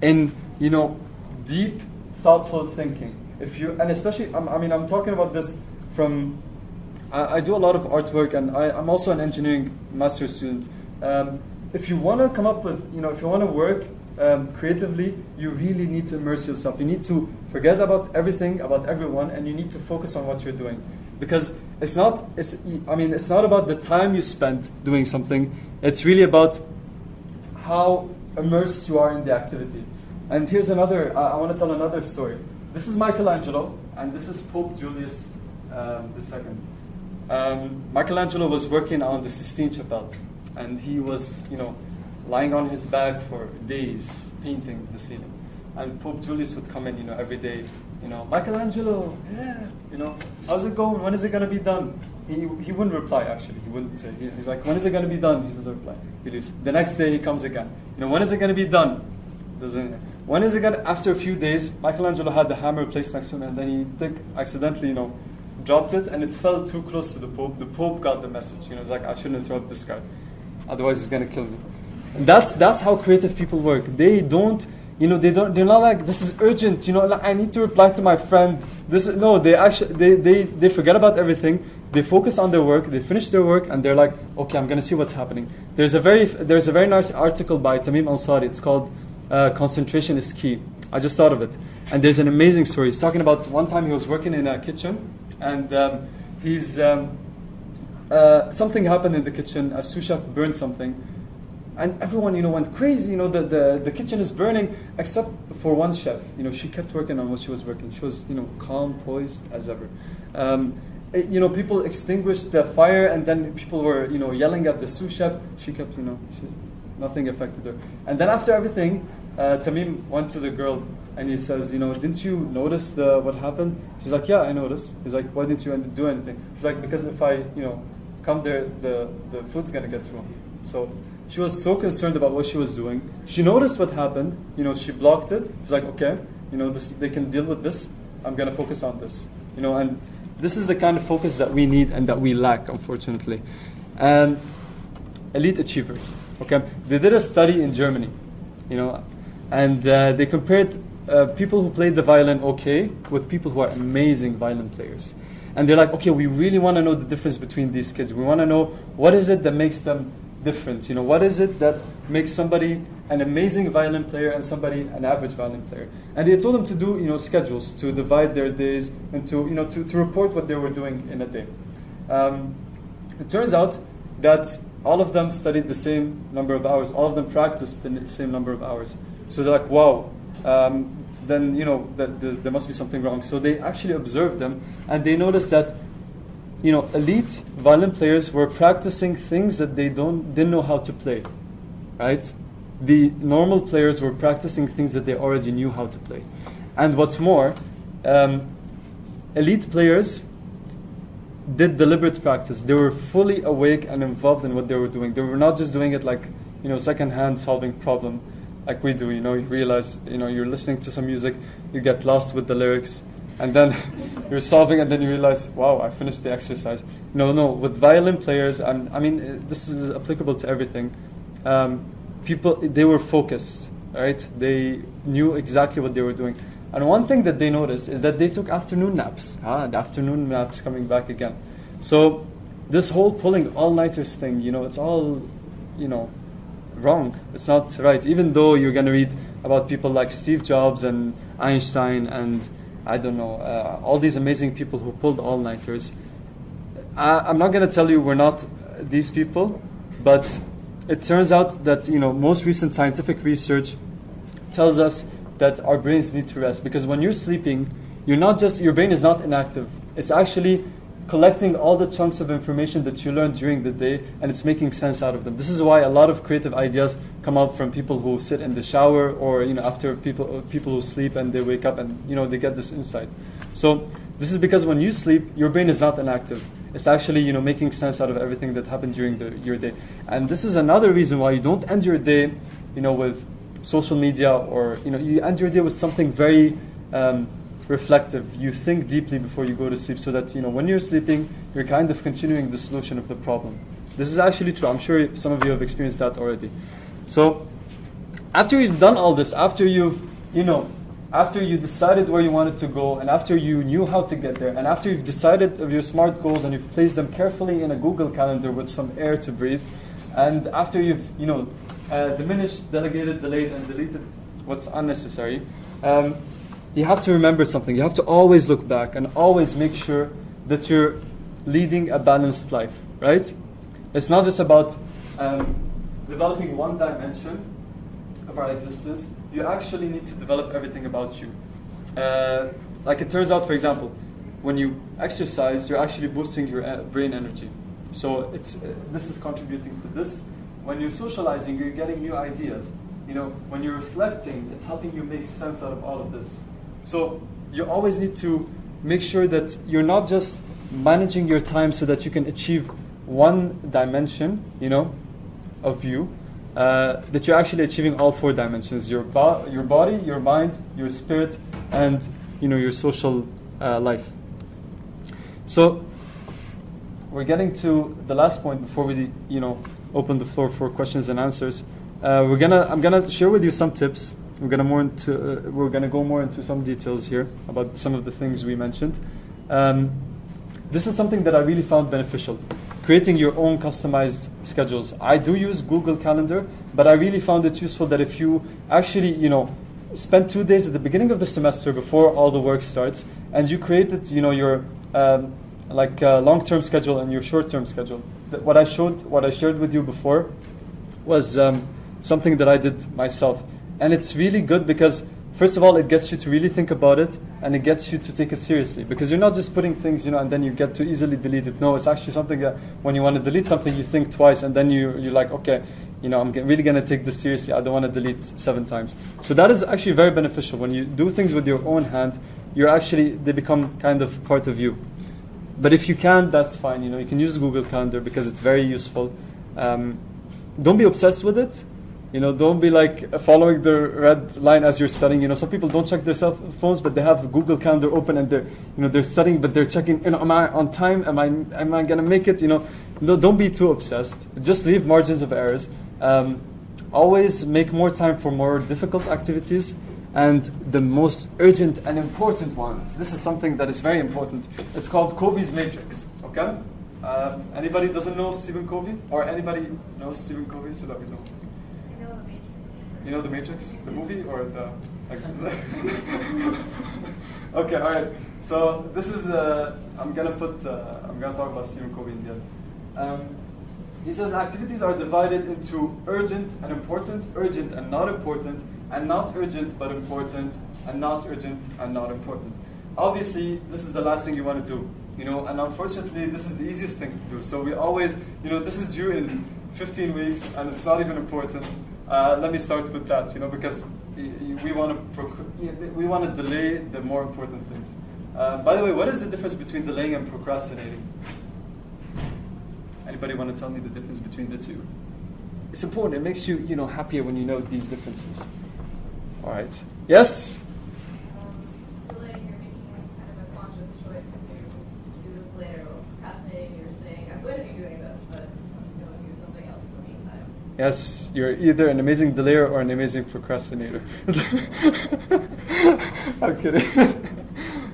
in, you know, deep, thoughtful thinking. If you, and especially, I'm talking about this from, I do a lot of artwork, and I'm also an engineering master's student. If you want to come up with, you know, if you want to work creatively, you really need to immerse yourself. You need to forget about everything, about everyone, and you need to focus on what you're doing. Because it's not about the time you spend doing something. It's really about how immersed you are in the activity. And here's another, I want to tell another story. This is Michelangelo, and this is Pope Julius II. Michelangelo was working on the Sistine Chapel, and he was, you know, lying on his back for days painting the ceiling. And Pope Julius would come in, you know, every day, you know, Michelangelo, yeah, you know, how's it going? When is it going to be done? He wouldn't reply, actually. He wouldn't say. He's like, when is it going to be done? He doesn't reply. He leaves. The next day he comes again. You know, when is it going to be done? Doesn't. When is it going to, after a few days, Michelangelo had the hammer placed next to him, and then he accidentally, you know, dropped it, and it fell too close to the Pope. The Pope got the message. You know, it's like, I shouldn't interrupt this guy. Otherwise he's going to kill me. And that's how creative people work. They don't, you know, they're not like, this is urgent, you know, like, I need to reply to my friend. No, they forget about everything. They focus on their work, they finish their work, and they're like, okay, I'm going to see what's happening. There's a very nice article by Tamim Ansari. It's called Concentration is Key. I just thought of it. And there's an amazing story. He's talking about one time he was working in a kitchen, and something happened in the kitchen. A sous chef burned something. And everyone, you know, went crazy. You know, the kitchen is burning, except for one chef. You know, she kept working on what she was working. She was, you know, calm, poised as ever. You know, people extinguished the fire, and then people were, you know, yelling at the sous chef. She kept, you know, nothing affected her. And then after everything, Tamim went to the girl, and he says, you know, didn't you notice what happened? She's like, yeah, I noticed. He's like, why didn't you do anything? He's like, because if I, you know, come there, the food's gonna get ruined. So she was so concerned about what she was doing. She noticed what happened. You know, she blocked it. She's like, okay, you know, they can deal with this. I'm going to focus on this. You know, and this is the kind of focus that we need and that we lack, unfortunately. Elite achievers. Okay, they did a study in Germany, you know, and they compared people who played the violin okay with people who are amazing violin players. And they're like, okay, we really want to know the difference between these kids. We want to know what is it that makes them different. You know, what is it that makes somebody an amazing violin player and somebody an average violin player? And they told them to do, you know, schedules, to divide their days and to, you know, to report what they were doing in a day. It turns out that all of them studied the same number of hours. All of them practiced the same number of hours. So they're like, wow, then, you know, that there must be something wrong. So they actually observed them, and they noticed that, you know, elite violin players were practicing things that they didn't know how to play, right? The normal players were practicing things that they already knew how to play. And what's more, elite players did deliberate practice. They were fully awake and involved in what they were doing. They were not just doing it like, you know, second-hand solving problem like we do. You know, you realize, you know, you're listening to some music, you get lost with the lyrics, and then you're solving, and then you realize, wow, I finished the exercise. No, with violin players, I mean, this is applicable to everything. People, they were focused, right? They knew exactly what they were doing. And one thing that they noticed is that they took afternoon naps. The afternoon naps coming back again. So this whole pulling all-nighters thing, you know, it's all, you know, wrong. It's not right. Even though you're going to read about people like Steve Jobs and Einstein and, I don't know, all these amazing people who pulled all-nighters. I'm not going to tell you we're not these people, but it turns out that, you know, most recent scientific research tells us that our brains need to rest, because when you're sleeping, your brain is not inactive. It's actually collecting all the chunks of information that you learned during the day, and it's making sense out of them. This is why a lot of creative ideas come out from people who sit in the shower, or, you know, after people who sleep and they wake up and, you know, they get this insight. So this is because when you sleep, your brain is not inactive. It's actually, you know, making sense out of everything that happened during your day. And this is another reason why you don't end your day, you know, with social media, or, you know, you end your day with something very reflective. You think deeply before you go to sleep, so that, you know, when you're sleeping, you're kind of continuing the solution of the problem. This is actually true. I'm sure some of you have experienced that already. So After you've done all this, after you've, after you decided where you wanted to go, and after you knew how to get there, and after you've decided of your SMART goals and you've placed them carefully in a Google Calendar with some air to breathe, and after you've, diminished, delegated, delayed, and deleted what's unnecessary, you have to remember something. You have to always look back and always make sure that you're leading a balanced life, right? It's not just about developing one dimension of our existence. You actually need to develop everything about you. Like it turns out, for example, when you exercise, you're actually boosting your brain energy. So this is contributing to this. When you're socializing, you're getting new ideas. When you're reflecting, it's helping you make sense out of all of this. So you always need to make sure that you're not just managing your time so that you can achieve one dimension, of you, that you're actually achieving all four dimensions: your body, your mind, your spirit, and your social life. So we're getting to the last point before we open the floor for questions and answers. I'm gonna share with you some tips. We're gonna go more into some details here about some of the things we mentioned. This is something that I really found beneficial. Creating your own customized schedules. I do use Google Calendar, but I really found it useful that if you actually, spend 2 days at the beginning of the semester before all the work starts, and you created, your long-term schedule and your short-term schedule. What I shared with you before was something that I did myself, and it's really good because, first of all, it gets you to really think about it, and it gets you to take it seriously. Because you're not just putting things, and then you get to easily delete it. No, it's actually something that when you want to delete something, you think twice, and then you're like, okay, I'm really going to take this seriously. I don't want to delete 7 times. So that is actually very beneficial. When you do things with your own hand, they become kind of part of you. But if you can't, that's fine. You can use Google Calendar because it's very useful. Don't be obsessed with it. Don't be like following the red line as you're studying. Some people don't check their cell phones, but they have Google Calendar open and they're studying, but they're checking. Am I on time? Am I gonna make it? No, don't be too obsessed. Just leave margins of errors. Always make more time for more difficult activities and the most urgent and important ones. This is something that is very important. It's called Covey's Matrix. Okay? Anybody doesn't know Stephen Covey, or anybody knows Stephen Covey? So let me know. You know The Matrix, the movie, or the? Okay, all right. So this is I'm gonna talk about Stephen Covey in the end. He says activities are divided into urgent and important, urgent and not important, and not urgent but important, and not urgent and not important. Obviously, this is the last thing you want to do, and unfortunately, this is the easiest thing to do. So we always, this is due in 15 weeks, and it's not even important. Let me start with that, because we want to delay the more important things. By the way, what is the difference between delaying and procrastinating? Anybody want to tell me the difference between the two? It's important. It makes you, happier when you know these differences. All right. Yes? Delaying, you're making kind of a conscious choice to do this later. Procrastinating, you're saying, I'm going to be doing this, but let's go and do something else in the meantime. Yes, you're either an amazing delayer or an amazing procrastinator. I'm kidding.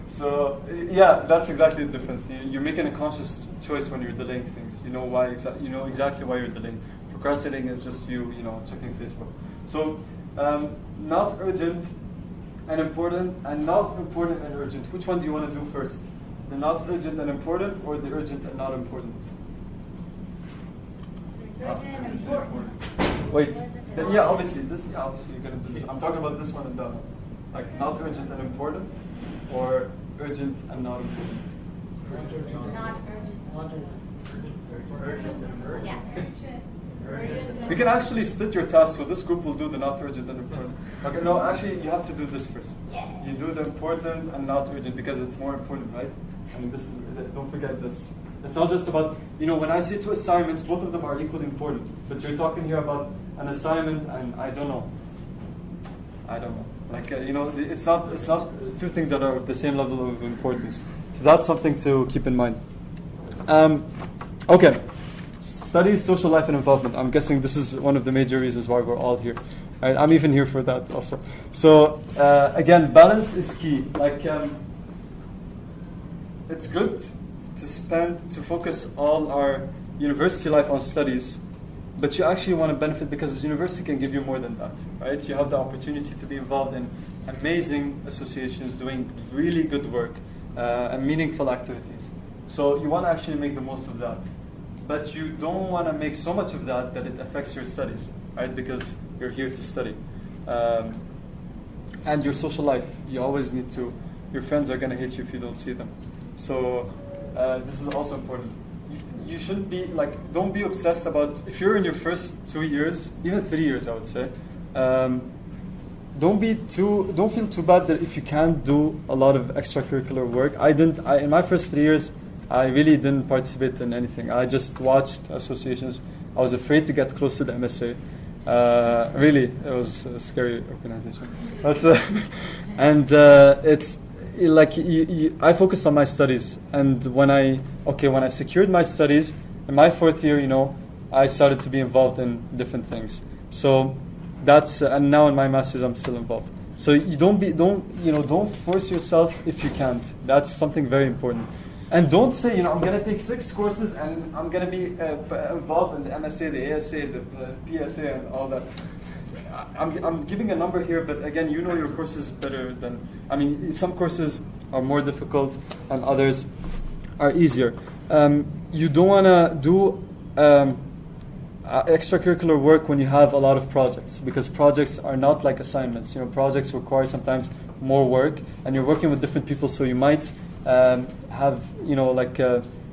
So, yeah, that's exactly the difference. You're making a conscious choice when you're delaying things. You know why exactly why you're delaying. Procrastinating is just you checking Facebook. So, not urgent and important, and not important and urgent. Which one do you want to do first? The not urgent and important, or the urgent and not important? Urgent and important. Wait. Obviously you're gonna do this. I'm talking about this one and that one. Like not urgent and important, or urgent and not important. Not urgent. Urgent and urgent. Yes. You can actually split your tasks, so this group will do the not urgent and important. Okay, no, actually you have to do this first. Yeah. You do the important and not urgent because it's more important, right? Don't forget this. It's not just about, when I say 2 assignments, both of them are equally important. But you're talking here about an assignment and I don't know. Like, it's not 2 things that are of the same level of importance. So that's something to keep in mind. Okay. Studies, social life, and involvement. I'm guessing this is one of the major reasons why we're all here. Right? I'm even here for that also. So again, balance is key. Like it's good to focus all our university life on studies, but you actually want to benefit because the university can give you more than that, right? You have the opportunity to be involved in amazing associations doing really good work and meaningful activities. So you want to actually make the most of that. But you don't want to make so much of that that it affects your studies, right? Because you're here to study. And your social life, you always need to, your friends are going to hate you if you don't see them. So this is also important. You shouldn't be, like, don't be obsessed about, if you're in your first 2 years, even 3 years, I would say, don't feel too bad that if you can't do a lot of extracurricular work. In my first 3 years, I really didn't participate in anything. I just watched associations. I was afraid to get close to the MSA. Really, it was a scary organization. But, it's like I focused on my studies. And when I secured my studies, in my 4th year, I started to be involved in different things. So and now in my master's, I'm still involved. So you don't force yourself if you can't. That's something very important. And don't say, I'm going to take 6 courses and I'm going to be involved in the MSA, the ASA, the PSA, and all that. I'm giving a number here, but again, your courses better than... some courses are more difficult and others are easier. You don't want to do extracurricular work when you have a lot of projects, because projects are not like assignments. Projects require sometimes more work, and you're working with different people, so you might... have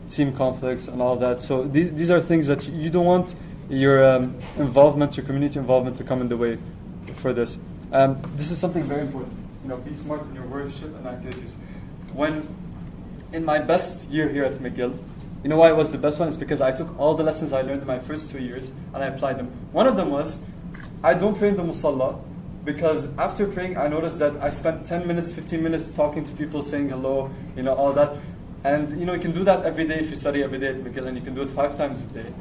team conflicts and all that. So these are things that you don't want your involvement, your community involvement, to come in the way for this. This is something very important. Be smart in your worship and activities. When in my best year here at McGill, you know why it was the best one? It's because I took all the lessons I learned in my first 2 years and I applied them. One of them was I don't pray in the musalla. Because after praying, I noticed that I spent 10 minutes, 15 minutes talking to people, saying hello, all that. And, you can do that every day if you study every day at McGill, and you can do it 5 times a day,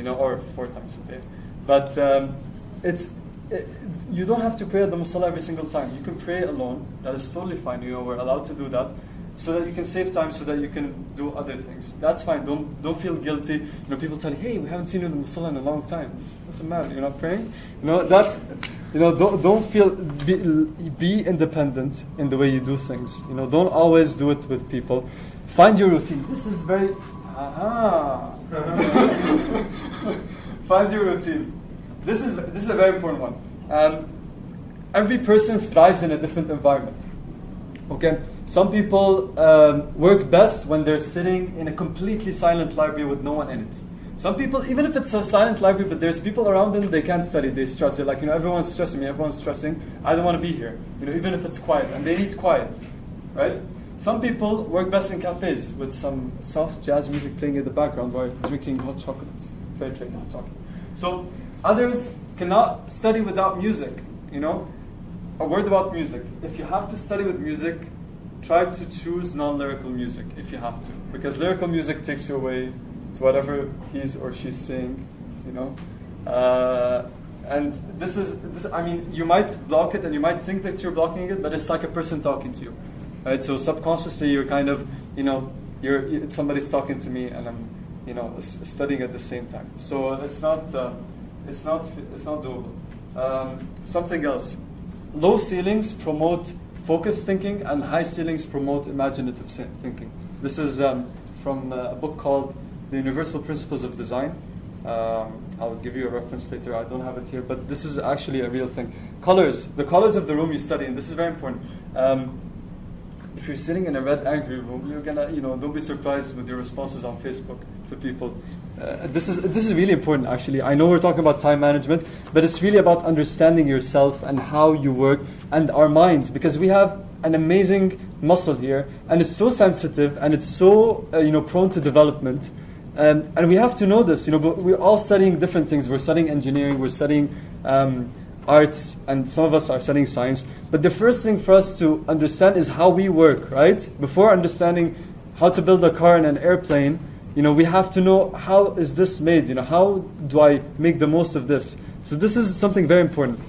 or 4 times a day. But you don't have to pray at the musalla every single time. You can pray alone. That is totally fine. We're allowed to do that, so that you can save time, so that you can do other things. That's fine. Don't feel guilty. People tell you, hey, we haven't seen you in the musalla in a long time. What's the matter? You're not praying? That's... don't feel, be independent in the way you do things. Don't always do it with people. Find your routine. This is very, find your routine. This is a very important one. Every person thrives in a different environment. Okay, some people work best when they're sitting in a completely silent library with no one in it. Some people, even if it's a silent library, but there's people around them, they can't study, they stress. They're like, everyone's stressing me, everyone's stressing. I don't want to be here, even if it's quiet, and they need quiet, right? Some people work best in cafes with some soft jazz music playing in the background while drinking hot chocolates, fair trade hot chocolate. So others cannot study without music, A word about music. If you have to study with music, try to choose non-lyrical music if you have to, because lyrical music takes you away to whatever he's or she's saying, and you might block it and you might think that you're blocking it, but it's like a person talking to you, right? So subconsciously you're kind of, somebody's talking to me and I'm, studying at the same time. So it's not doable. Something else. Low ceilings promote focused thinking, and high ceilings promote imaginative thinking. This is from a book called The Universal Principles of Design. I'll give you a reference later. I don't have it here, but this is actually a real thing. Colors. The colors of the room you study in. This is very important. If you're sitting in a red, angry room, you're gonna, don't be surprised with your responses on Facebook to people. This is really important, actually. I know we're talking about time management, but it's really about understanding yourself and how you work and our minds, because we have an amazing muscle here, and it's so sensitive and it's so prone to development. And we have to know this, but we're all studying different things. We're studying engineering, we're studying arts, and some of us are studying science. But the first thing for us to understand is how we work, right? Before understanding how to build a car and an airplane, we have to know, how is this made? How do I make the most of this? So this is something very important.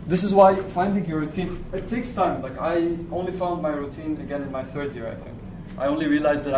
This is why finding your routine, it takes time. Like I only found my routine again in my third year, I think. I only realized that